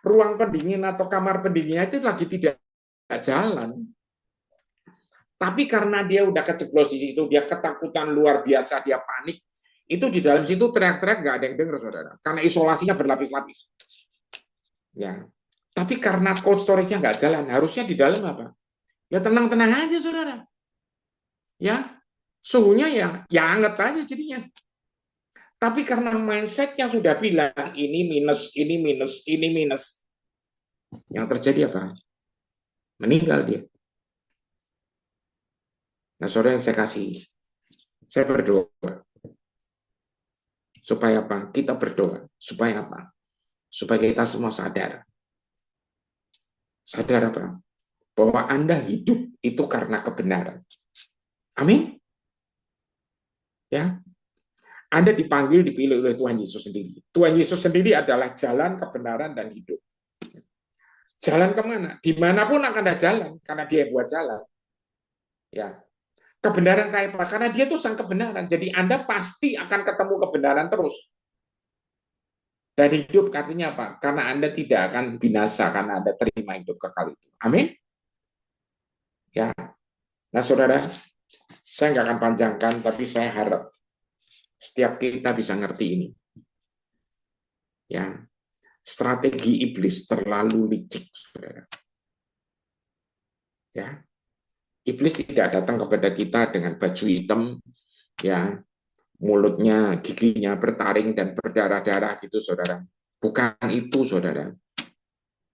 ruang pendingin atau kamar pendinginnya itu lagi tidak jalan. Tapi karena dia udah kejeblos di situ, dia ketakutan luar biasa, dia panik, itu di dalam situ teriak-teriak nggak ada yang dengar, saudara. Karena isolasinya berlapis-lapis. Ya. Tapi karena cold storage-nya nggak jalan, harusnya di dalam apa? Ya tenang-tenang aja, saudara. Ya, suhunya ya anget aja jadinya. Tapi karena mindset yang sudah bilang ini minus, ini minus, ini minus, yang terjadi apa? Meninggal dia. Nah, saudara yang saya berdoa supaya apa? Kita berdoa supaya apa? Supaya kita semua sadar, sadar apa? Bahwa Anda hidup itu karena kebenaran. Amin. Ya, Anda dipanggil, dipilih oleh Tuhan Yesus sendiri. Tuhan Yesus sendiri adalah jalan, kebenaran, dan hidup. Jalan kemana? Dimanapun akan ada jalan, karena dia yang buat jalan. Ya, kebenaran kayak apa? Karena dia tuh sang kebenaran. Jadi Anda pasti akan ketemu kebenaran terus. Dan hidup artinya apa? Karena Anda tidak akan binasa, karena Anda terima hidup kekal itu. Amin. Ya, nah saudara, saya nggak akan panjangkan, tapi saya harap setiap kita bisa ngerti ini. Ya, strategi iblis terlalu licik, saudara. Ya, iblis tidak datang kepada kita dengan baju hitam, ya, mulutnya, giginya bertaring dan berdarah-darah gitu, saudara. Bukan itu, saudara.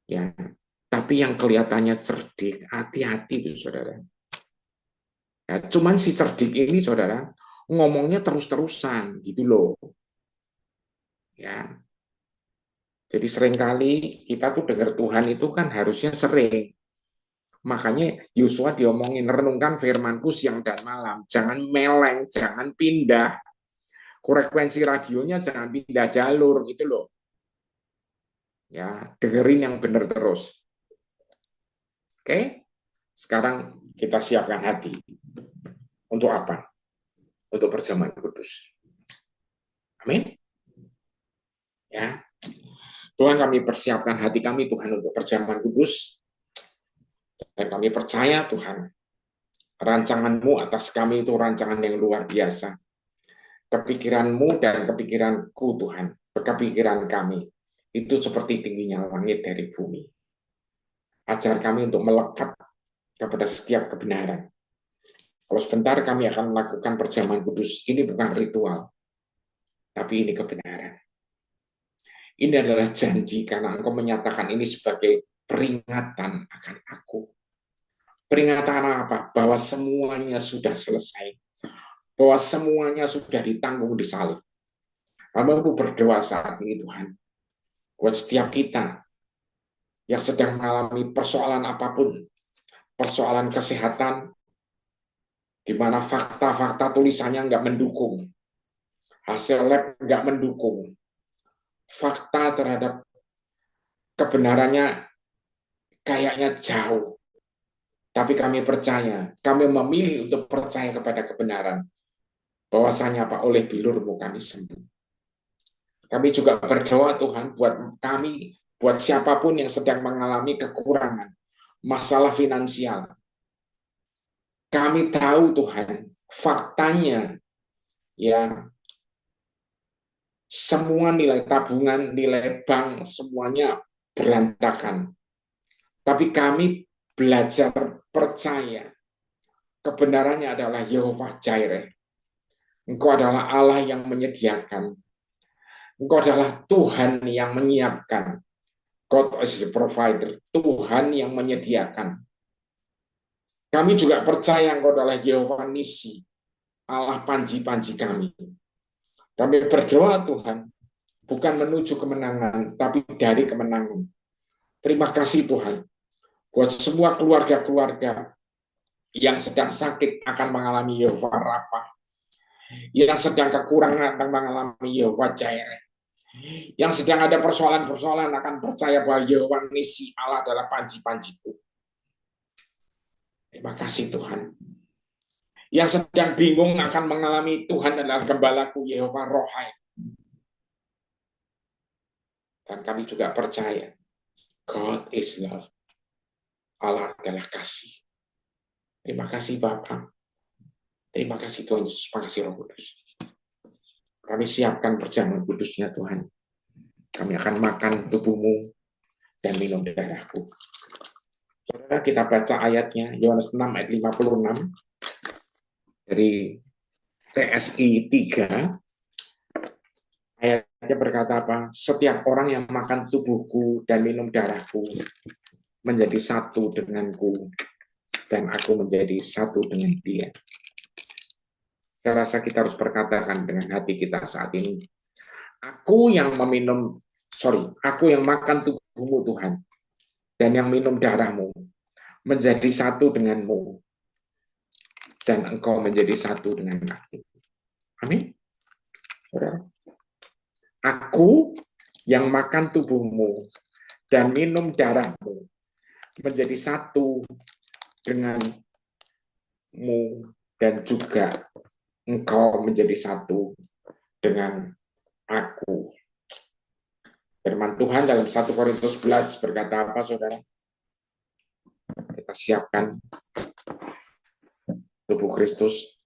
Ya, tapi yang kelihatannya cerdik, hati-hati itu, saudara. Ya, cuman si cerdik ini, saudara, ngomongnya terus-terusan gitu loh. Ya, jadi seringkali kita tuh dengar Tuhan itu kan harusnya sering. Makanya Yosua diomongin, renungkan firmanku siang dan malam. Jangan meleng, jangan pindah. Frekuensi radionya jangan pindah jalur gitu loh. Ya, dengerin yang benar terus. Oke? Sekarang kita siapkan hati. Untuk apa? Untuk perjamuan kudus. Amin. Ya. Tuhan, kami persiapkan hati kami Tuhan untuk perjamuan kudus. Dan kami percaya Tuhan, rancangan-Mu atas kami itu rancangan yang luar biasa. Kepikiran-Mu dan kepikiranku Tuhan, kepikiran kami, itu seperti tingginya langit dari bumi. Ajar kami untuk melekat kepada setiap kebenaran. Kalau sebentar kami akan melakukan perjamuan kudus, ini bukan ritual, tapi ini kebenaran. Ini adalah janji karena Engkau menyatakan ini sebagai peringatan akan aku. Peringatan apa? Bahwa semuanya sudah selesai. Bahwa semuanya sudah ditanggung di salib. Hamba-Mu berdoa saat ini Tuhan, buat setiap kita yang sedang mengalami persoalan apapun, persoalan kesehatan, di mana fakta-fakta tulisannya nggak mendukung, hasil lab nggak mendukung, fakta terhadap kebenarannya kayaknya jauh. Tapi kami percaya, kami memilih untuk percaya kepada kebenaran, bahwasanya Pak, oleh bilur-Mu kami sembuh. Kami juga berdoa Tuhan buat kami, buat siapapun yang sedang mengalami kekurangan, masalah finansial. Kami tahu Tuhan, faktanya ya semua nilai tabungan, nilai bank semuanya berantakan. Tapi kami belajar percaya kebenarannya adalah Yehova Jireh. Engkau adalah Allah yang menyediakan. Engkau adalah Tuhan yang menyiapkan. God is the provider. Tuhan yang menyediakan. Kami juga percaya Engkau adalah Yehova Nisi, Allah panji-panji kami. Kami berdoa Tuhan, bukan menuju kemenangan, tapi dari kemenangan. Terima kasih Tuhan, buat semua keluarga-keluarga yang sedang sakit akan mengalami Yehova Rafa, yang sedang kekurangan akan mengalami Yehova Jireh, yang sedang ada persoalan-persoalan akan percaya bahwa Yehova Nisi, Allah adalah panji-panjiku. Terima kasih Tuhan. Yang sedang bingung akan mengalami Tuhan adalah gembalaku Yehova Rohai. Dan kami juga percaya God is love. Allah adalah kasih. Terima kasih Bapa. Terima kasih Tuhan Yesus. Terima kasih Roh Kudus. Kami siapkan perjamuan kudusnya Tuhan. Kami akan makan tubuhmu dan minum darahku. Saudara, kita baca ayatnya, Yohanes 6 ayat 56 dari TSI 3. Ayatnya berkata apa? Setiap orang yang makan tubuhku dan minum darahku menjadi satu denganku, dan aku menjadi satu dengan dia. Saya rasa kita harus berkatakan dengan hati kita saat ini. Aku yang makan tubuhmu Tuhan, dan yang minum darahmu, menjadi satu denganmu, dan engkau menjadi satu dengan aku. Amin. Saudara. Aku yang makan tubuhmu dan minum darahmu, menjadi satu denganmu, dan juga engkau menjadi satu dengan aku. Firman Tuhan dalam 1 Korintus 11 berkata apa, saudara? Kita siapkan tubuh Kristus.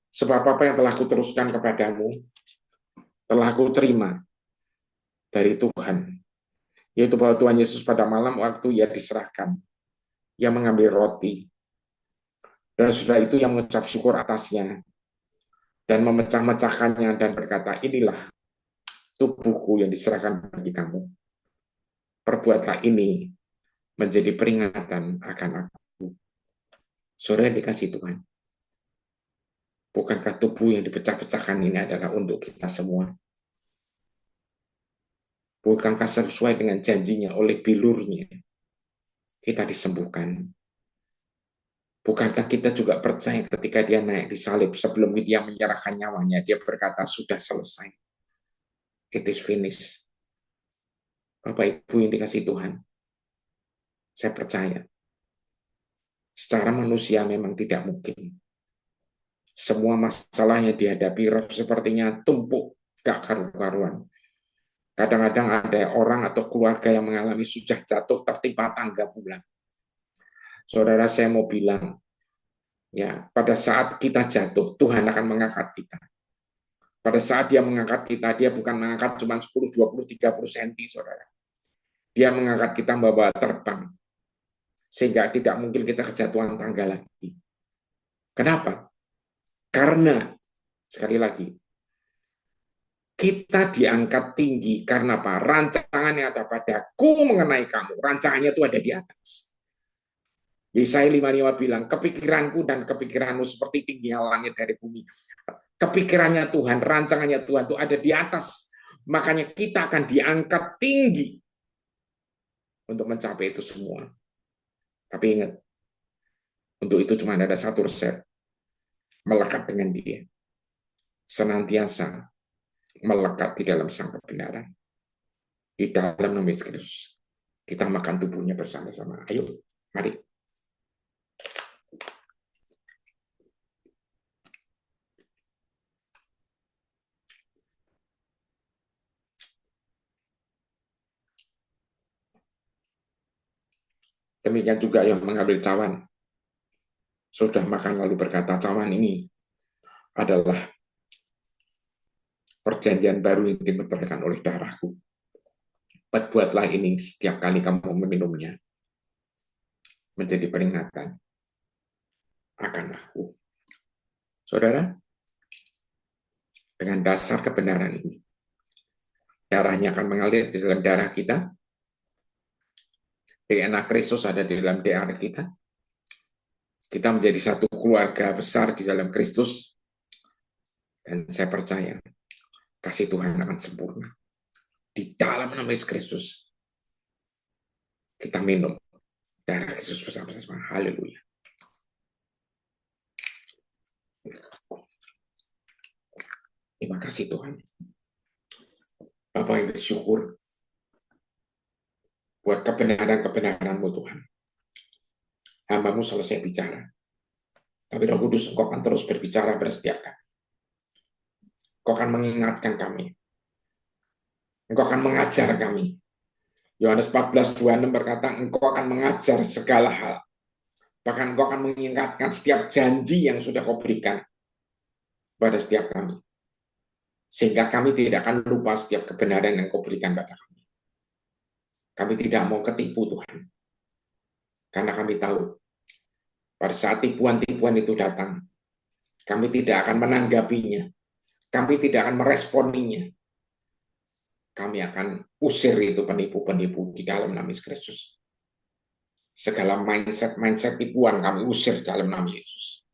Sebab apa yang telah kuteruskan kepadamu, telah kuterima dari Tuhan, yaitu bahwa Tuhan Yesus pada malam waktu ia diserahkan, ia mengambil roti, dan setelah itu ia mengucap syukur atasnya, dan memecah-mecahkannya dan berkata, inilah tubuhku yang diserahkan bagi kamu. Perbuatlah ini menjadi peringatan akan aku. Saudara dikasih Tuhan. Bukankah tubuh yang dipecah-pecahkan ini adalah untuk kita semua? Bukankah sesuai dengan janjinya oleh bilurnya kita disembuhkan? Bukankah kita juga percaya ketika dia naik di salib, sebelum dia menyerahkan nyawanya, dia berkata, sudah selesai. It is finished. Bapak Ibu yang dikasih Tuhan, saya percaya, secara manusia memang tidak mungkin. Semua masalah yang dihadapi sepertinya tumpuk, gak karu-karuan. Kadang-kadang ada orang atau keluarga yang mengalami sudah jatuh tertimpa tangga pula. Saudara, saya mau bilang, ya, pada saat kita jatuh, Tuhan akan mengangkat kita. Pada saat dia mengangkat kita, dia bukan mengangkat cuma 10, 20, 30 cm, saudara. Dia mengangkat kita membawa terbang. Sehingga tidak mungkin kita kejatuhan tangga lagi. Kenapa? Karena, sekali lagi, kita diangkat tinggi karena apa? Rancangannya ada padaku mengenai kamu. Rancangannya itu ada di atas. Yesaya 55 bilang, kepikiranku dan kepikiranmu seperti tingginya langit dari bumi. Kepikirannya Tuhan, rancangannya Tuhan itu ada di atas. Makanya kita akan diangkat tinggi untuk mencapai itu semua. Tapi ingat, untuk itu cuma ada satu resep. Melekat dengan dia. Senantiasa melekat di dalam sang kebenaran. Di dalam nama Yesus Kristus. Kita makan tubuhnya bersama-sama. Ayo, mari. Demikian juga yang mengambil cawan. Sudah makan lalu berkata, cawan ini adalah perjanjian baru yang dimeteraikan oleh darahku. Buatlah ini setiap kali kamu meminumnya menjadi peringatan akan aku. Saudara, dengan dasar kebenaran ini, darahnya akan mengalir di dalam darah kita, DNA Kristus ada di dalam DNA kita, kita menjadi satu keluarga besar di dalam Kristus, dan saya percaya kasih Tuhan akan sempurna. Di dalam nama Yesus Kristus, kita minum darah Kristus bersama-sama. Haleluya. Terima kasih Tuhan. Bapak yang bersyukur buat kebenaran-kebenaran-Mu Tuhan. Hamba-Mu selesai bicara. Tapi Roh Kudus, Engkau akan terus berbicara pada setiap kami. Engkau akan mengingatkan kami. Engkau akan mengajar kami. Yohanes 14:26 berkata, Engkau akan mengajar segala hal. Bahkan Engkau akan mengingatkan setiap janji yang sudah Kau berikan pada setiap kami. Sehingga kami tidak akan lupa setiap kebenaran yang Kau berikan pada kami. Kami tidak mau ketipu Tuhan. Karena kami tahu, pada saat tipuan-tipuan itu datang, kami tidak akan menanggapinya. Kami tidak akan meresponinya. Kami akan usir itu penipu-penipu di dalam nama Yesus Kristus. Segala mindset tipuan kami usir dalam nama Yesus.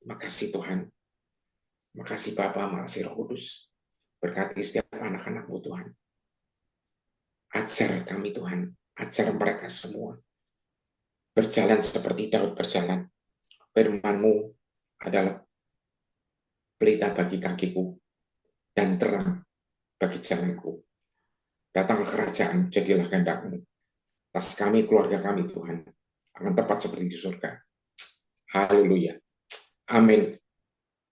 Terima kasih Tuhan. Terima kasih Bapa, makasih Roh Kudus. Berkati setiap anak-anak-Mu Tuhan. Ajar kami Tuhan. Ajar mereka semua. Berjalan seperti Daud berjalan. Firman-Mu adalah pelita bagi kakiku dan terang bagi jalanku. Datang ke kerajaan, jadilah kehendak-Mu. Atas kami, keluarga kami Tuhan, akan tepat seperti di surga. Haleluya. Amin.